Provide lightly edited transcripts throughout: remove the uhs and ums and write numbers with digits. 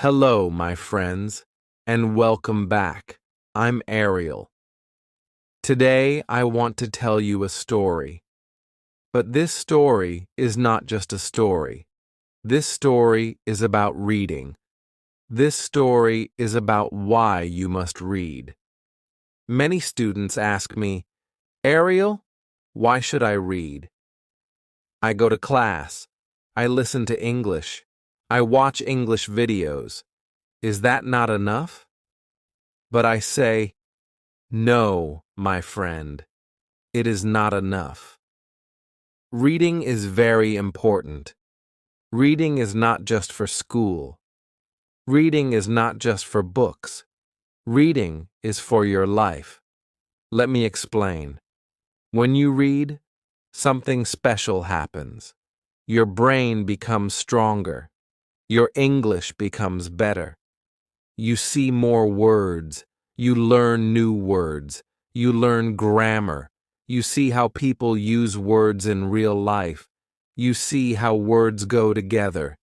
Hello, my friends, and welcome back. I'm Ariel. Today, I want to tell you a story. But this story is not just a story. This story is about reading. This story is about why you must read. Many students ask me, Ariel, why should I read? I go to class. I listen to English. I watch English videos. Is that not enough? But I say, no, my friend, it is not enough. Reading is very important. Reading is not just for school. Reading is not just for books. Reading is for your life. Let me explain. When you read, something special happens. Your brain becomes stronger. Your English becomes better. You see more words. You learn new words. You learn grammar. You see how people use words in real life. You see how words go together.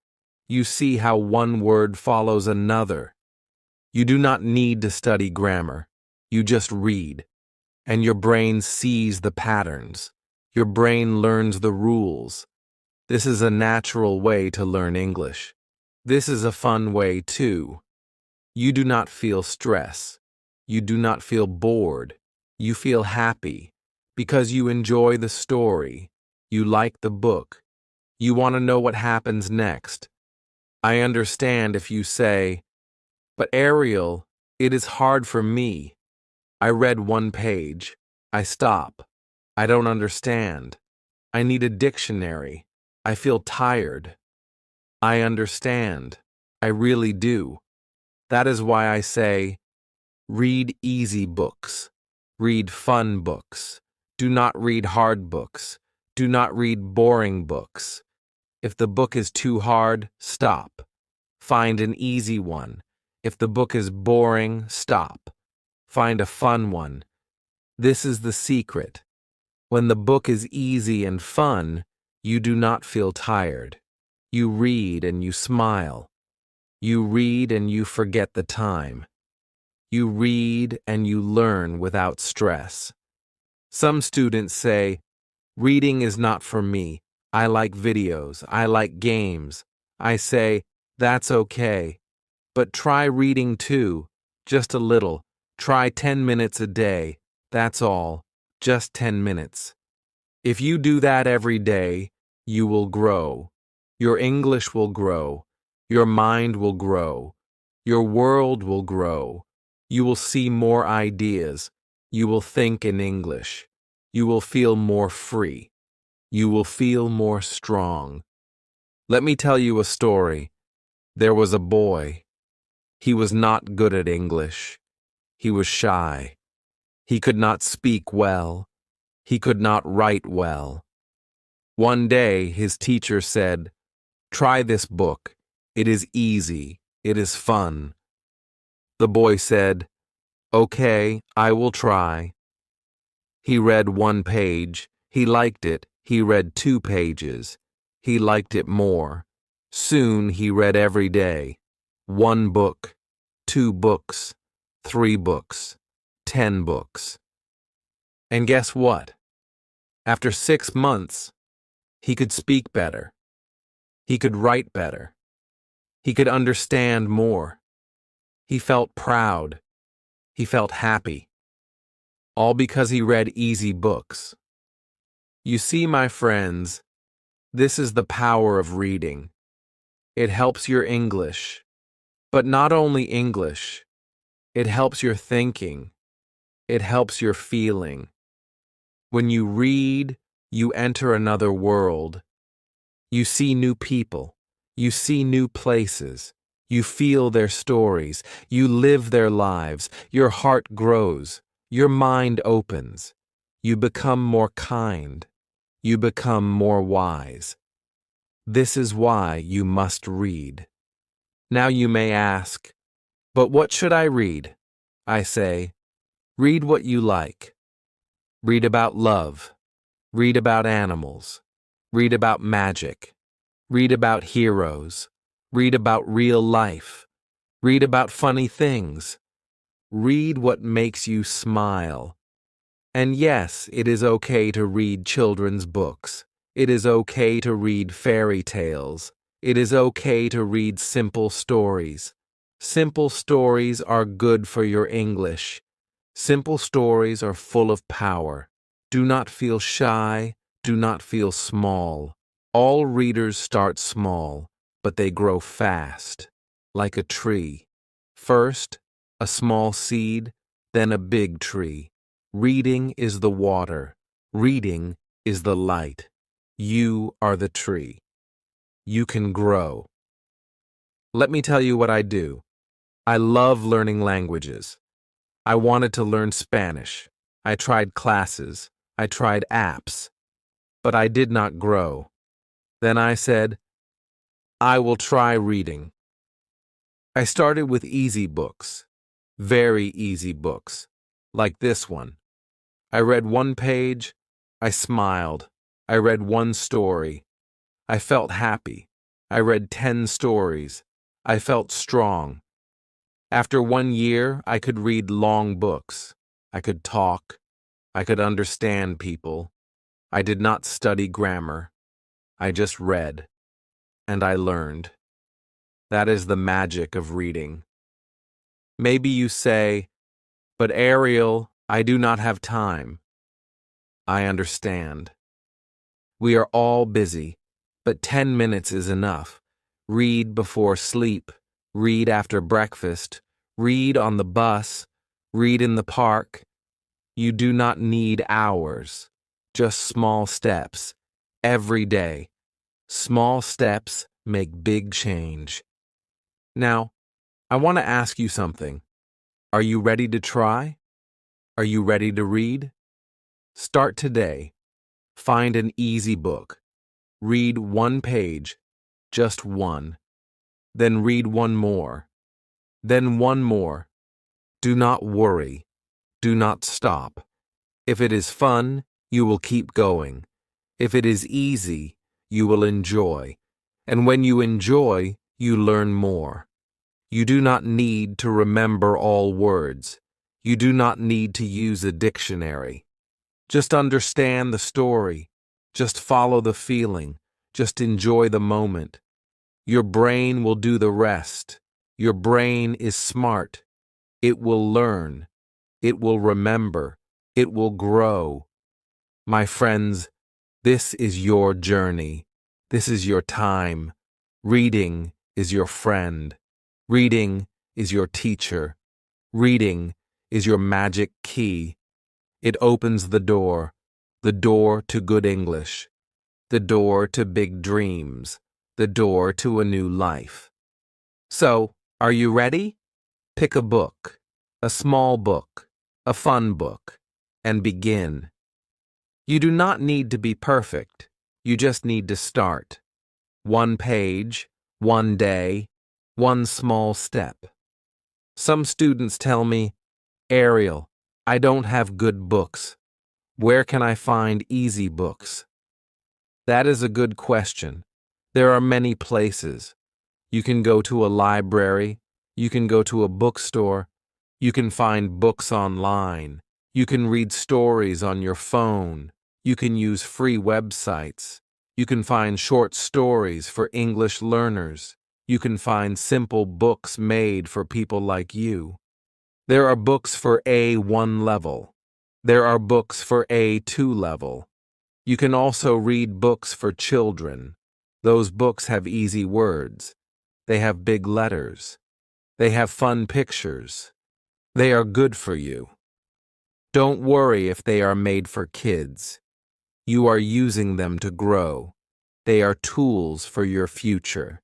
You see how one word follows another. You do not need to study grammar. You just read. And your brain sees the patterns. Your brain learns the rules. This is a natural way to learn English. This is a fun way too. You do not feel stress. You do not feel bored. You feel happy because you enjoy the story. You like the book. You want to know what happens next. I understand if you say, but Ariel, it is hard for me. I read one page. I stop. I don't understand. I need a dictionary. I feel tired. I understand. I really do. That is why I say, read easy books. Read fun books. Do not read hard books. Do not read boring books. If the book is too hard, stop. Find an easy one. If the book is boring, stop. Find a fun one. This is the secret. When the book is easy and fun, you do not feel tired. You read and you smile. You read and you forget the time. You read and you learn without stress. Some students say, reading is not for me. I like videos. I like games. I say, that's okay. But try reading too. Just a little. Try 10 minutes a day. That's all. Just 10 minutes. If you do that every day, you will grow. Your English will grow. Your mind will grow. Your world will grow. You will see more ideas. You will think in English. You will feel more free. You will feel more strong. Let me tell you a story. There was a boy. He was not good at English. He was shy. He could not speak well. He could not write well. One day, his teacher said, "Try this book. It is easy. It is fun." The boy said, "Okay, I will try." He read one page. He liked it. He read 2 pages. He liked it more. Soon he read every day. 1 book, 2 books, 3 books, 10 books. And guess what? After 6 months, he could speak better. He could write better. He could understand more. He felt proud. He felt happy. All because he read easy books. You see, my friends, this is the power of reading. It helps your English. But not only English. It helps your thinking. It helps your feeling. When you read, you enter another world. You see new people. You see new places. You feel their stories. You live their lives. Your heart grows. Your mind opens. You become more kind. You become more wise. This is why you must read. Now you may ask, but what should I read? I say, read what you like. Read about love. Read about animals. Read about magic. Read about heroes. Read about real life. Read about funny things. Read what makes you smile. And yes, it is okay to read children's books. It is okay to read fairy tales. It is okay to read simple stories. Simple stories are good for your English. Simple stories are full of power. Do not feel shy. Do not feel small. All readers start small, but they grow fast, like a tree. First, a small seed, then a big tree. Reading is the water. Reading is the light. You are the tree. You can grow. Let me tell you what I do. I love learning languages. I wanted to learn Spanish. I tried classes. I tried apps. But I did not grow. Then I said, I will try reading. I started with easy books. Very easy books. Like this one. I read one page. I smiled. I read one story. I felt happy. I read 10 stories. I felt strong. After 1 year, I could read long books. I could talk. I could understand people. I did not study grammar. I just read. And I learned. That is the magic of reading. Maybe you say, but Ariel, I do not have time. I understand. We are all busy, but 10 minutes is enough. Read before sleep. Read after breakfast. Read on the bus. Read in the park. You do not need hours. Just small steps. Every day. Small steps make big change. Now, I want to ask you something. Are you ready to try? Are you ready to read? Start today. Find an easy book. Read one page, just one. Then read one more. Then one more. Do not worry. Do not stop. If it is fun, you will keep going. If it is easy, you will enjoy. And when you enjoy, you learn more. You do not need to remember all words. You do not need to use a dictionary. Just understand the story. Just follow the feeling. Just enjoy the moment. Your brain will do the rest. Your brain is smart. It will learn. It will remember. It will grow. My friends, this is your journey. This is your time. Reading is your friend. Reading is your teacher. Reading is your magic key. It opens the door to good English, the door to big dreams, the door to a new life. So, are you ready? Pick a book, a small book, a fun book, and begin. You do not need to be perfect. You just need to start. One page, one day, one small step. Some students tell me, Ariel, I don't have good books. Where can I find easy books? That is a good question. There are many places. You can go to a library. You can go to a bookstore. You can find books online. You can read stories on your phone. You can use free websites. You can find short stories for English learners. You can find simple books made for people like you. There are books for A1 level. There are books for A2 level. You can also read books for children. Those books have easy words. They have big letters. They have fun pictures. They are good for you. Don't worry if they are made for kids. You are using them to grow. They are tools for your future.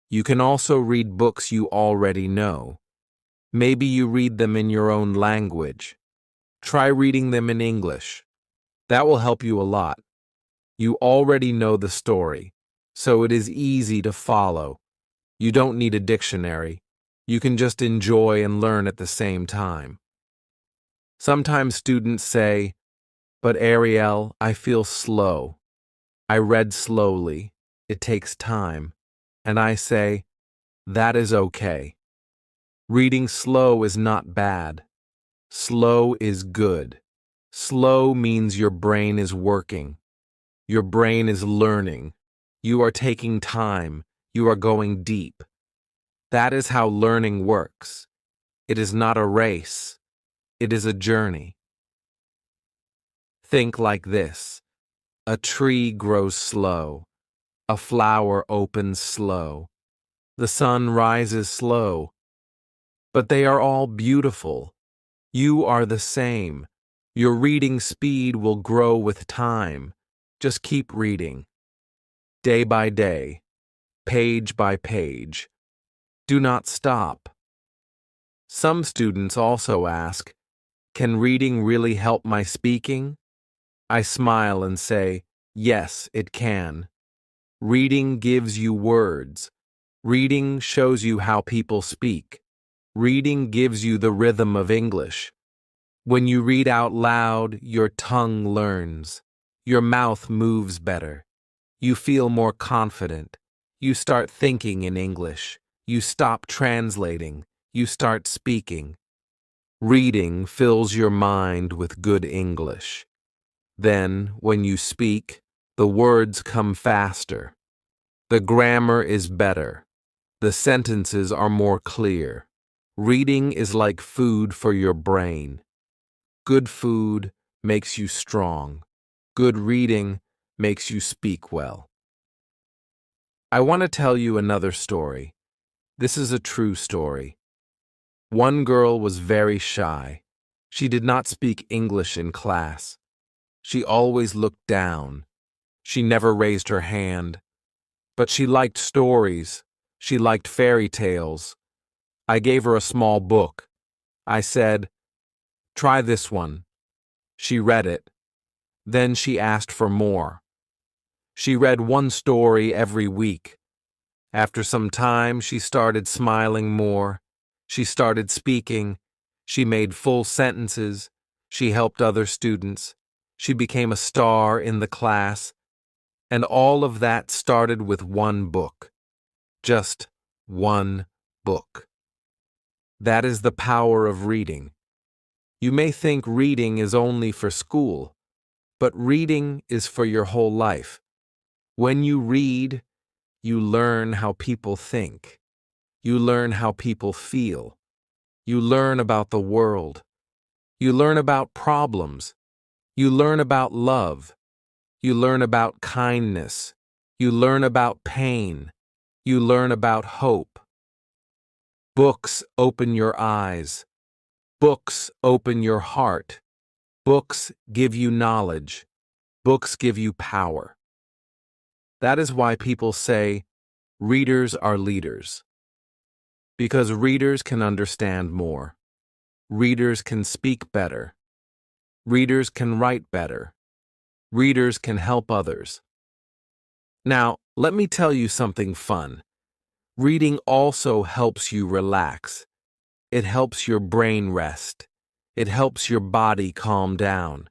You can also read books you already know. Maybe you read them in your own language. Try reading them in English. That will help you a lot. You already know the story, so it is easy to follow. You don't need a dictionary. You can just enjoy and learn at the same time. Sometimes students say, but Ariel, I feel slow. I read slowly. It takes time. And I say, that is okay. Reading slow is not bad. Slow is good. Slow means your brain is working. Your brain is learning. You are taking time. You are going deep. That is how learning works. It is not a race. It is a journey. Think like this. A tree grows slow. A flower opens slow. The sun rises slow. But they are all beautiful. You are the same. Your reading speed will grow with time. Just keep reading. Day by day. Page by page. Do not stop. Some students also ask, "Can reading really help my speaking?" I smile and say, yes, it can. Reading gives you words. Reading shows you how people speak. Reading gives you the rhythm of English. When you read out loud, your tongue learns. Your mouth moves better. You feel more confident. You start thinking in English. You stop translating. You start speaking. Reading fills your mind with good English. Then, when you speak, the words come faster. The grammar is better. The sentences are more clear. Reading is like food for your brain. Good food makes you strong. Good reading makes you speak well. I want to tell you another story. This is a true story. One girl was very shy. She did not speak English in class. She always looked down. She never raised her hand. But she liked stories. She liked fairy tales. I gave her a small book. I said, "Try this one." She read it. Then she asked for more. She read one story every week. After some time, she started smiling more. She started speaking. She made full sentences. She helped other students. She became a star in the class. And all of that started with one book. Just one book. That is the power of reading. You may think reading is only for school, but reading is for your whole life. When you read, you learn how people think. You learn how people feel. You learn about the world. You learn about problems. You learn about love. You learn about kindness. You learn about pain. You learn about hope. Books open your eyes. Books open your heart. Books give you knowledge. Books give you power. That is why people say, readers are leaders. Because readers can understand more. Readers can speak better. Readers can write better. Readers can help others. Now, let me tell you something fun. Reading also helps you relax. It helps your brain rest. It helps your body calm down.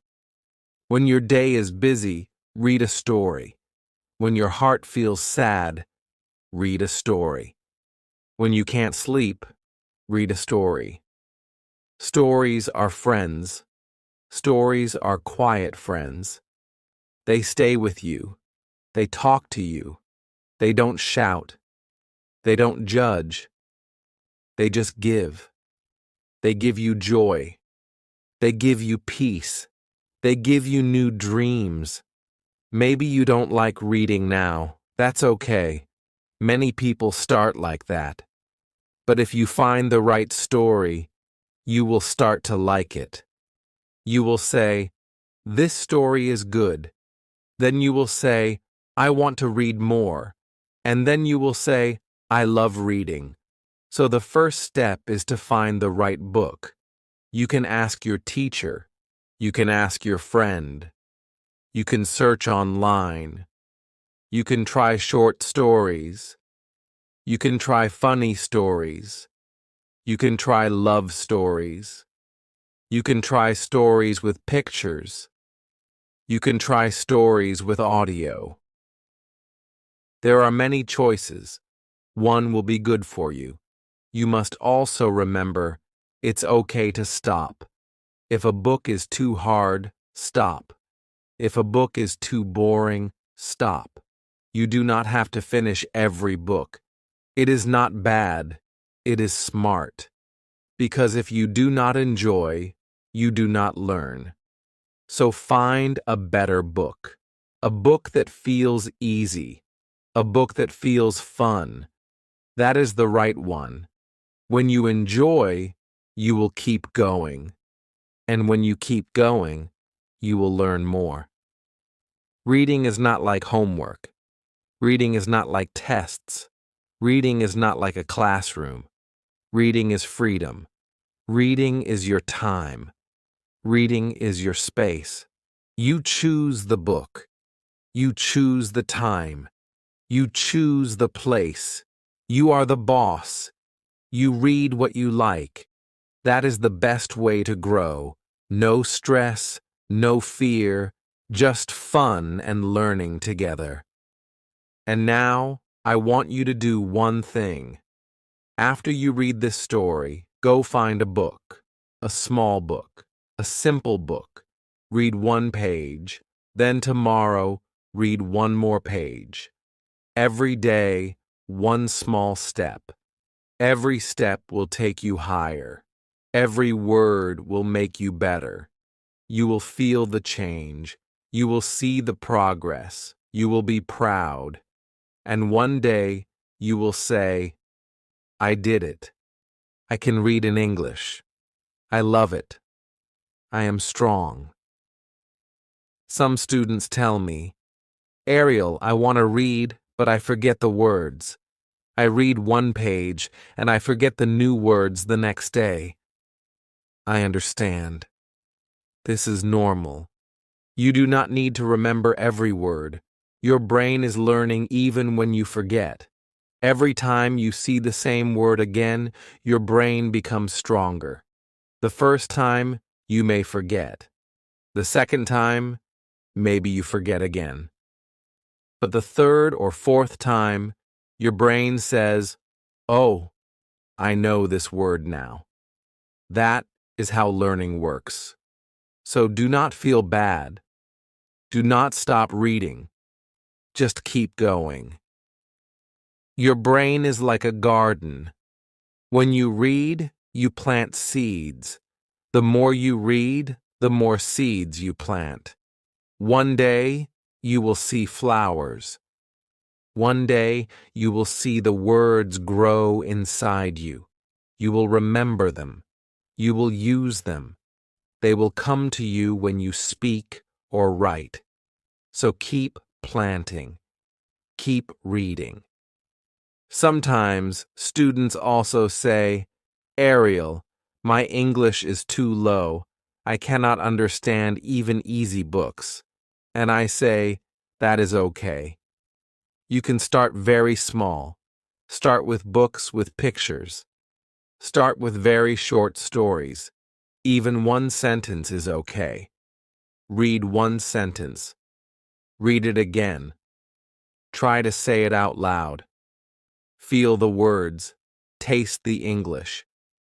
When your day is busy, read a story. When your heart feels sad, read a story. When you can't sleep, read a story. Stories are friends. Stories are quiet friends. They stay with you. They talk to you. They don't shout. They don't judge. They just give. They give you joy. They give you peace. They give you new dreams. Maybe you don't like reading now. That's okay. Many people start like that. But if you find the right story, you will start to like it. You will say, "This story is good." Then you will say, "I want to read more." And then you will say, "I love reading." So the first step is to find the right book. You can ask your teacher. You can ask your friend. You can search online. You can try short stories. You can try funny stories. You can try love stories. You can try stories with pictures. You can try stories with audio. There are many choices. One will be good for you. you must also remember it's okay to stop. If a book is too hard, stop. If a book is too boring, stop. You do not have to finish every book. It is not bad, it is smart. Because if you do not enjoy, you do not learn. So find a better book. A book that feels easy. A book that feels fun. That is the right one. When you enjoy, you will keep going. And when you keep going, you will learn more. Reading is not like homework. Reading is not like tests. Reading is not like a classroom. Reading is freedom. Reading is your time. Reading is your space. You choose the book. You choose the time. You choose the place. You are the boss. You read what you like. That is the best way to grow. No stress, no fear, just fun and learning together. And now, I want you to do one thing. After you read this story, go find a book, a small book, a simple book. Read one page, then tomorrow, read one more page. Every day, one small step. Every step will take you higher. Every word will make you better. You will feel the change. You will see the progress. You will be proud. And one day, you will say, I did it. I can read in English. I love it. I am strong. Some students tell me, Ariel, I want to read, but I forget the words. I read one page, and I forget the new words the next day. I understand. This is normal. You do not need to remember every word. Your brain is learning even when you forget. Every time you see the same word again, your brain becomes stronger. The first time, you may forget. The second time, maybe you forget again. But the third or fourth time, your brain says, oh, I know this word now. That is how learning works. So do not feel bad. Do not stop reading. Just keep going. Your brain is like a garden. When you read, you plant seeds. The more you read, the more seeds you plant. One day, you will see flowers. One day, you will see the words grow inside you. You will remember them. You will use them. They will come to you when you speak or write. So keep planting. Keep reading. Sometimes students also say, Ariel, my English is too low. I cannot understand even easy books. And I say, that is okay. You can start very small. Start with books with pictures. Start with very short stories. Even one sentence is okay. Read one sentence. Read it again. Try to say it out loud. Feel the words. Taste the English.